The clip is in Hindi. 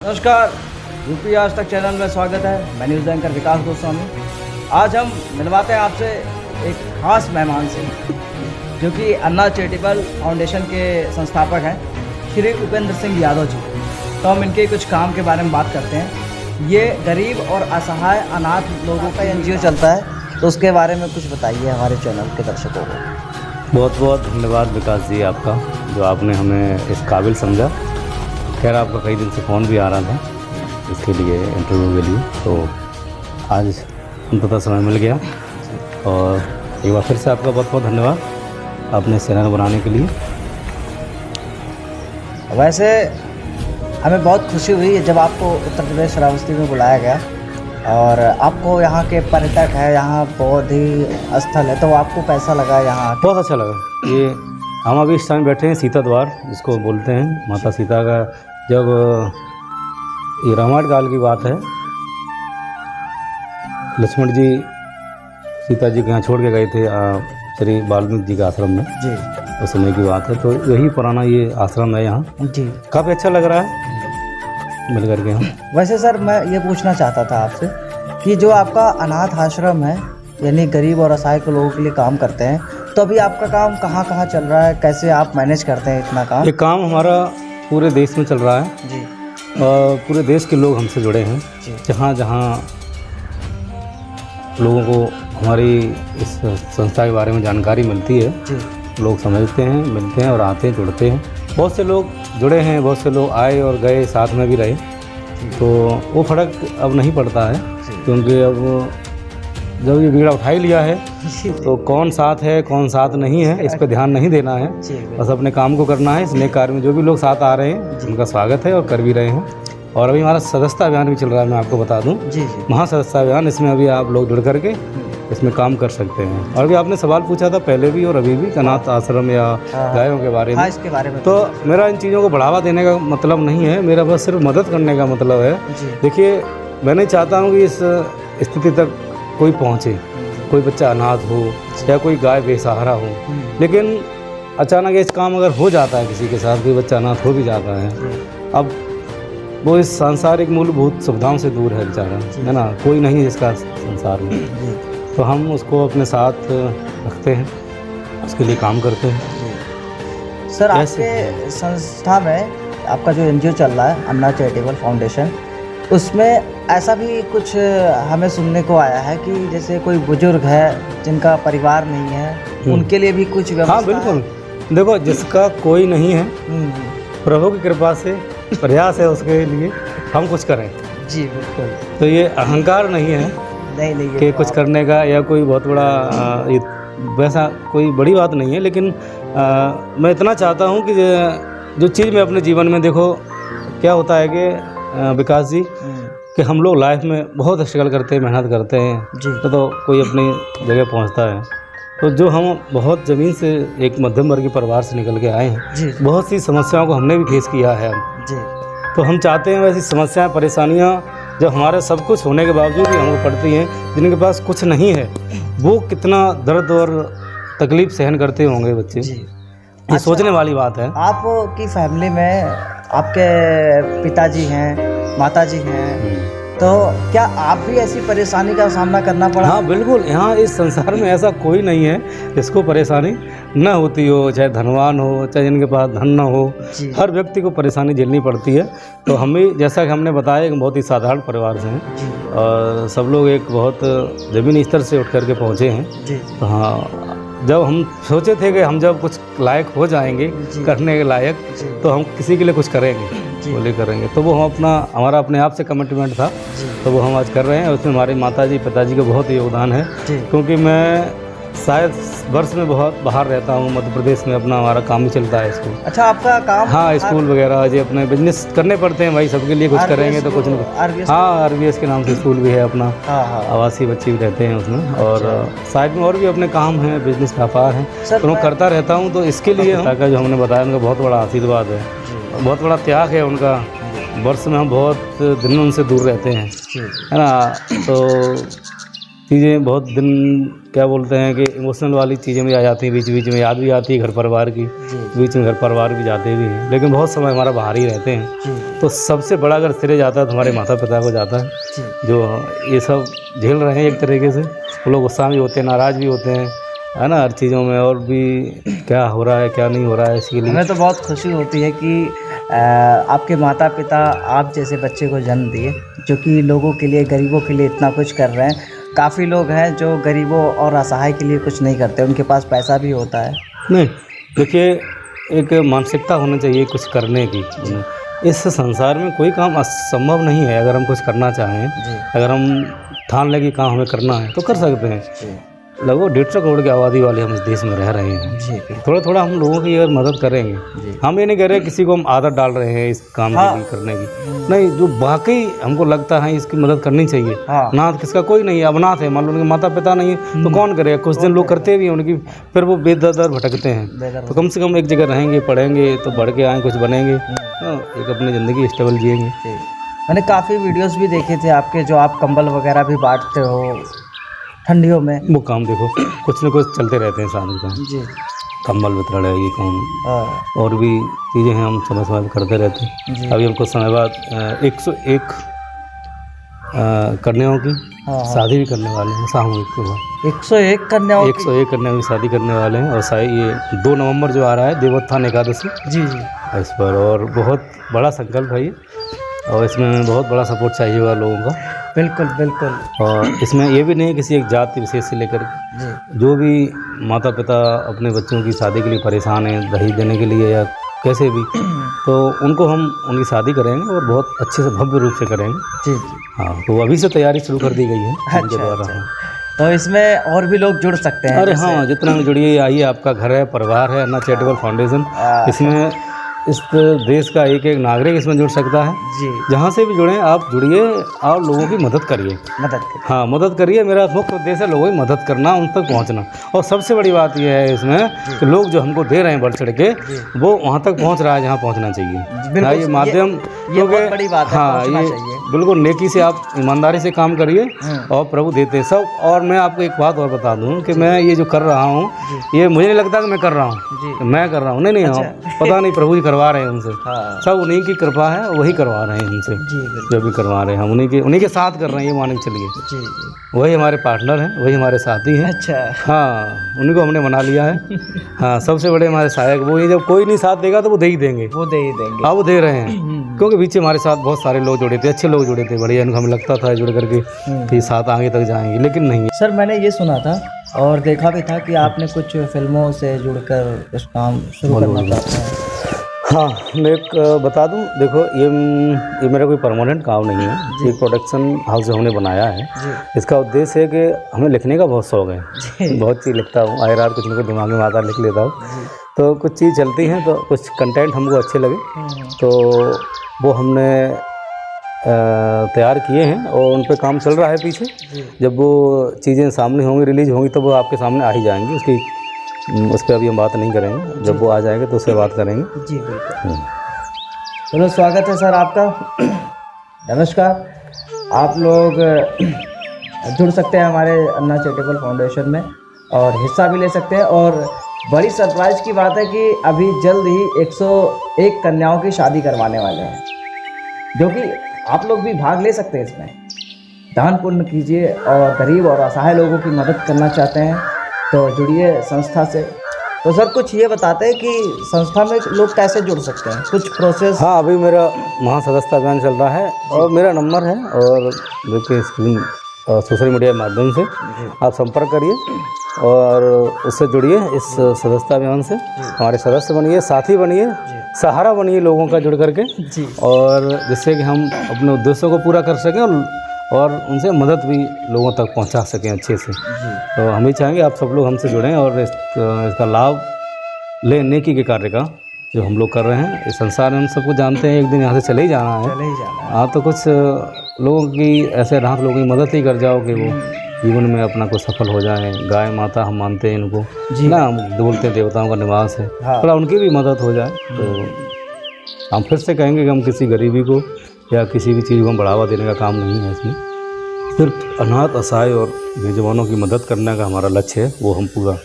नमस्कार, यूपी आज तक चैनल में स्वागत है। मैं न्यूज़ एंकर विकास गोस्वामी। आज हम मिलवाते हैं आपसे एक खास मेहमान से, जो कि अन्ना चैरिटेबल फाउंडेशन के संस्थापक हैं, श्री उपेंद्र सिंह यादव जी। तो हम इनके कुछ काम के बारे में बात करते हैं। ये गरीब और असहाय अनाथ लोगों का एनजीओ चलता है, तो उसके बारे में कुछ बताइए हमारे चैनल के दर्शकों को। बहुत बहुत धन्यवाद विकास जी आपका, जो आपने हमें इस काबिल समझा। खैर आपका कई दिन से फ़ोन भी आ रहा था इसके लिए, इंटरव्यू के लिए, तो आज अंततः समय मिल गया। और एक बार फिर से आपका बहुत बहुत धन्यवाद आपने चैनल बनाने के लिए। वैसे हमें बहुत खुशी हुई जब आपको उत्तर प्रदेश श्रावस्ती में बुलाया गया, और आपको यहाँ के पर्यटक है, यहाँ बहुत ही स्थल है, तो आपको कैसा लगा यहाँ? बहुत अच्छा लगा। ये हम अभी इस टाइम बैठे हैं सीता द्वार, जिसको बोलते हैं माता सीता का। जब ये रामायण काल की बात है, लक्ष्मण जी सीता जी के यहाँ छोड़ के गए थे श्री वाल्मीकि जी के आश्रम में जी, उस समय की बात है। तो यही पुराना ये आश्रम है यहाँ जी। काफ़ी अच्छा लग रहा है मिल करके हम। वैसे सर, मैं ये पूछना चाहता था आपसे कि जो आपका अनाथ आश्रम है, यानी गरीब और असहाय के लोगों के लिए काम करते हैं, तो अभी आपका काम कहाँ कहाँ चल रहा है? कैसे आप मैनेज करते हैं इतना काम? ये काम हमारा पूरे देश में चल रहा है जी, और पूरे देश के लोग हमसे जुड़े हैं। जी, जहाँ जहाँ लोगों को हमारी इस संस्था के बारे में जानकारी मिलती है, जी, लोग समझते हैं, मिलते हैं और आते हैं, जुड़ते हैं। बहुत से लोग जुड़े हैं, बहुत से लोग आए और गए, साथ में भी रहे, तो वो फर्क अब नहीं पड़ता है, क्योंकि अब जब ये बीड़ा उठा ही लिया है तो कौन साथ है कौन साथ नहीं है इस पर ध्यान नहीं देना है। बस अपने काम को करना है। इस नए कार्य में जो भी लोग साथ आ रहे हैं उनका स्वागत है और कर भी रहे हैं। और अभी हमारा सदस्यता अभियान भी चल रहा है, मैं आपको बता दूं, जी, महासदस्यता अभियान। इसमें अभी आप लोग जुड़ करके इसमें काम कर सकते हैं। और भी आपने सवाल पूछा था पहले भी और अभी भी, अनाथ आश्रम या गायों के बारे में। इसके बारे में तो मेरा इन चीज़ों को बढ़ावा देने का मतलब नहीं है, मेरा बस सिर्फ मदद करने का मतलब है। देखिए, मैं नहीं चाहता हूँ कि इस स्थिति तक कोई पहुँचे, कोई बच्चा अनाथ हो या कोई गाय बेसहारा हो। लेकिन अचानक इस काम अगर हो जाता है किसी के साथ, कोई बच्चा अनाथ हो भी जाता है, अब वो इस सांसारिक मूलभूत सुविधाओं से दूर है बेचारा, है ना, कोई नहीं है इसका संसार में, तो हम उसको अपने साथ रखते हैं, उसके लिए काम करते हैं। सर, आपके संस्था में आपका जो एनजीओ चल रहा है, अन्ना चैरिटेबल फाउंडेशन, उसमें ऐसा भी कुछ हमें सुनने को आया है कि जैसे कोई बुजुर्ग है जिनका परिवार नहीं है, उनके लिए भी कुछ व्यवस्था? हाँ बिल्कुल। देखो, जिसका कोई नहीं है, प्रभु की कृपा से प्रयास है उसके लिए हम कुछ करें। जी बिल्कुल। तो ये अहंकार नहीं है नहीं कि कुछ करने का, या कोई बहुत बड़ा ये वैसा कोई बड़ी बात नहीं है। लेकिन मैं इतना चाहता हूँ कि जो चीज़ मैं अपने जीवन में, देखो क्या होता है कि विकास जी, कि हम लोग लाइफ में बहुत स्ट्रगल करते हैं, मेहनत करते हैं जी, तो कोई अपनी जगह पहुंचता है। तो जो हम बहुत ज़मीन से एक मध्यम वर्गीय परिवार से निकल के आए हैं जी, बहुत सी समस्याओं को हमने भी फेस किया है जी। तो हम चाहते हैं वैसी समस्याएं, परेशानियां जो हमारे सब कुछ होने के बावजूद भी हमको पड़ती हैं, जिनके पास कुछ नहीं है, वो कितना दर्द और तकलीफ़ सहन करते होंगे बच्चे जी। ये सोचने वाली बात है। आपकी फैमिली में आपके पिताजी हैं, माताजी हैं, तो क्या आप भी ऐसी परेशानी का सामना करना पड़ा? हाँ बिल्कुल। यहाँ इस संसार में ऐसा कोई नहीं है जिसको परेशानी न होती हो, चाहे धनवान हो, चाहे जिनके पास धन न हो, हर व्यक्ति को परेशानी झेलनी पड़ती है। तो हम भी, जैसा कि हमने बताया, एक बहुत ही साधारण परिवार से हैं और सब लोग एक बहुत ज़मीनी स्तर से उठ करके पहुँचे हैं। तो हाँ, जब हम सोचे थे कि हम जब कुछ लायक हो जाएंगे, करने के लायक, तो हम किसी के लिए कुछ करेंगे, बोले करेंगे, तो वो हम हमारा अपने आप से कमिटमेंट था, तो वो हम आज कर रहे हैं। उसमें हमारे माताजी पिताजी का बहुत योगदान है, क्योंकि मैं शायद वर्ष में बहुत बाहर रहता हूँ, मध्य प्रदेश में अपना हमारा काम भी चलता है स्कूल। अच्छा, आपका काम? हाँ, स्कूल वगैरह जो अपने बिजनेस करने पड़ते हैं भाई, सबके लिए कुछ करेंगे तो कुछ नहीं। हाँ, RVS के नाम से स्कूल भी है अपना, आवासीय बच्चे भी रहते हैं उसमें, और साइड में और भी अपने काम हैं, बिजनेस व्यापार हैं, तो मैं करता रहता हूँ। तो इसके लिए जो हमने बताया, उनका बहुत बड़ा आशीर्वाद है, बहुत बड़ा त्याग है उनका। वर्ष में हम बहुत दिन उनसे दूर रहते हैं, है ना। तो चीज़ें बहुत दिन क्या बोलते हैं कि इमोशनल वाली चीज़ें भी आ जाती हैं, बीच बीच में याद भी आती है घर परिवार की, बीच में घर परिवार भी जाते भी हैं, लेकिन बहुत समय हमारा बाहर ही रहते हैं। तो सबसे बड़ा अगर सिरे जाता है तो हमारे माता पिता को जाता है, जो ये सब झेल रहे हैं एक तरीके से। वो लोग गुस्सा भी होते हैं, नाराज़ भी होते हैं, है ना, हर चीज़ों में, और भी क्या हो रहा है क्या नहीं हो रहा है इसके लिए। हमें तो बहुत खुशी होती है कि आपके माता पिता आप जैसे बच्चे को जन्म दिए, जो कि लोगों के लिए, गरीबों के लिए इतना कुछ कर रहे हैं। काफ़ी लोग हैं जो गरीबों और असहाय के लिए कुछ नहीं करते, उनके पास पैसा भी होता है। नहीं, देखिए, एक मानसिकता होनी चाहिए कुछ करने की। इस संसार में कोई काम असंभव नहीं है। अगर हम कुछ करना चाहें, अगर हम ठान लें कि काम हमें करना है तो कर सकते हैं। लगभग 150 करोड़ की आबादी वाले हम इस देश में रह रहे हैं। थोड़ा थोड़ा हम लोगों की अगर मदद करेंगे, हम ये नहीं कह रहे किसी को हम आदत डाल रहे हैं इस काम की करने की, नहीं, जो वाकई हमको लगता है इसकी मदद करनी चाहिए। नाथ किसका कोई नहीं है, अब नाथ है, मान लो उनके माता पिता नहीं है तो कौन करेगा। कुछ दिन लोग करते भी हैं उनकी, फिर वो बेदर भटकते हैं। तो कम से कम एक जगह रहेंगे, पढ़ेंगे तो बढ़ के आए, कुछ बनेंगे, एक अपनी ज़िंदगी स्टेबल जिएंगे। मैंने काफ़ी वीडियोस भी देखे थे आपके, जो आप कंबल वगैरह भी बांटते हो ठंडियों में। वो काम देखो कुछ न कुछ चलते रहते हैं शादी का जी, कंबल वितरण है, ये काम और भी चीज़ें हैं, हम समय समय पर करते रहते हैं। अभी हम कुछ समय बाद 101 कन्याओं की शादी भी करने वाले हैं, सामूहिक तो 101 कन्याओं 101 कन्याओं की शादी करने वाले हैं। और शायद ये 2 नवंबर जो आ रहा है, देवोत्थान एकादशी, जी जी, इस पर, और बहुत बड़ा संकल्प है ये, और इसमें बहुत बड़ा सपोर्ट चाहिए होगा लोगों का। बिल्कुल बिल्कुल। और इसमें ये भी नहीं किसी एक जाति विशेष से लेकर, जो भी माता पिता अपने बच्चों की शादी के लिए परेशान हैं, दहेज देने के लिए या कैसे भी, तो उनको हम उनकी शादी करेंगे और बहुत अच्छे से भव्य रूप से करेंगे। जी, हाँ, तो अभी से तैयारी शुरू कर दी गई है उनके अच्छा, द्वारा। अच्छा। तो इसमें और भी लोग जुड़ सकते हैं? अरे हाँ, जितना भी जुड़िए, आइए, आपका घर है, परिवार है, अन्ना चैरिटेबल फाउंडेशन, इसमें इस देश का एक एक नागरिक इसमें जुड़ सकता है। जी, जहाँ से भी जुड़ें आप जुड़िए और लोगों की मदद करिए। हाँ, मदद करिए। मेरा मुख्य उद्देश्य है लोगों की मदद करना, उन तक पहुँचना। और सबसे बड़ी बात यह है इसमें कि लोग जो हमको दे रहे हैं बढ़ चढ़ के, वो वहाँ तक पहुँच रहा है जहाँ पहुँचना चाहिए। हाँ, ये माध्यम, ये बहुत बड़ी बात है। हाँ, ये बिल्कुल नेकी से आप ईमानदारी से काम करिए और प्रभु देते हैं सब। और मैं आपको एक बात और बता दूं कि मैं ये जो कर रहा हूँ, ये मुझे नहीं लगता कि मैं कर रहा हूँ, मैं कर रहा हूँ, नहीं, पता नहीं, प्रभु जी करवा रहे हैं उनसे। सब उन्हीं की कृपा है, वही करवा रहे हैं उनसे, जो भी करवा रहे हैं, हम उन्हीं के साथ कर रहे हैं, ये मान के चलिए। वही हमारे पार्टनर हैं, वही हमारे साथी हैं। अच्छा, हाँ, उन्हीं को हमने बना लिया है। हाँ, सबसे बड़े हमारे सहायक वो ही, जब कोई नहीं साथ देगा तो वो दे ही देंगे, हाँ, वो दे रहे हैं। क्योंकि पीछे हमारे साथ बहुत सारे लोग जुड़े थे, अच्छे लोग जुड़े थे, बढ़िया, हमें लगता था जुड़ करके कि साथ आगे तक जाएंगे, लेकिन नहीं। सर, मैंने ये सुना था और देखा भी था कि आपने कुछ फिल्मों से जुड़कर कुछ काम शुरू करना चाहते हैं। हाँ, मैं एक बता दूं, देखो, ये मेरा कोई परमानेंट काम नहीं है। ये प्रोडक्शन हाउस जो हमने बनाया है, इसका उद्देश्य है कि हमें लिखने का बहुत शौक है, बहुत चीज़ लिखता हूँ, आए रात कुछ ना कुछ दिमाग में आता लिख लेता हूँ। तो कुछ चीज़ चलती हैं, तो कुछ कंटेंट हमको अच्छे लगे तो वो हमने तैयार किए हैं और उन पर काम चल रहा है पीछे। जब वो चीज़ें सामने होंगी, रिलीज होंगी, तो वो आपके सामने आ ही जाएंगी। उस पर अभी हम बात नहीं करेंगे, जब वो आ जाएंगे तो उससे बात करेंगे। जी बिल्कुल। चलो, स्वागत है सर आपका। नमस्कार। आप लोग जुड़ सकते हैं हमारे अन्ना चैरिटेबल फाउंडेशन में और हिस्सा भी ले सकते हैं। और बड़ी सरप्राइज की बात है कि अभी जल्द ही 101 कन्याओं की शादी करवाने वाले हैं, जो कि आप लोग भी भाग ले सकते हैं इसमें। दान पुण्य कीजिए और गरीब और असहाय लोगों की मदद करना चाहते हैं तो जुड़िए संस्था से। तो सर, कुछ ये बताते हैं कि संस्था में लोग कैसे जुड़ सकते हैं, कुछ प्रोसेस? हाँ, अभी मेरा महासदस्यता अभियान चल रहा है और मेरा नंबर है, और देखिए स्क्रीन सोशल मीडिया के माध्यम से आप संपर्क करिए और उससे जुड़िए, इस सदस्यता अभियान से हमारे सदस्य बनिए, साथी बनिए, सहारा बनिए लोगों का जुड़ करके, और जिससे कि हम अपने उद्देश्यों को पूरा कर सकें और उनसे मदद भी लोगों तक पहुंचा सकें अच्छे से। तो हम ही चाहेंगे आप सब लोग हमसे जुड़ें और इसका लाभ लें, नेकी के कार्य का जो हम लोग कर रहे हैं। इस संसार में हम सबको जानते हैं, एक दिन यहाँ से चले ही जाना है। हाँ, तो कुछ लोगों की ऐसे राहत, लोगों की मदद ही कर जाओ कि वो जीवन में अपना कुछ सफल हो जाए। गाय माता हम मानते हैं इनको ना, हम बोलते हैं देवताओं का निवास है, थोड़ा उनकी भी मदद हो जाए। तो हम फिर से कहेंगे कि हम किसी गरीबी को या किसी भी चीज़ को हम बढ़ावा देने का काम नहीं है इसमें। सिर्फ अनाथ असहाय और बेजुबानों की मदद करने का हमारा लक्ष्य है, वो हम पूरा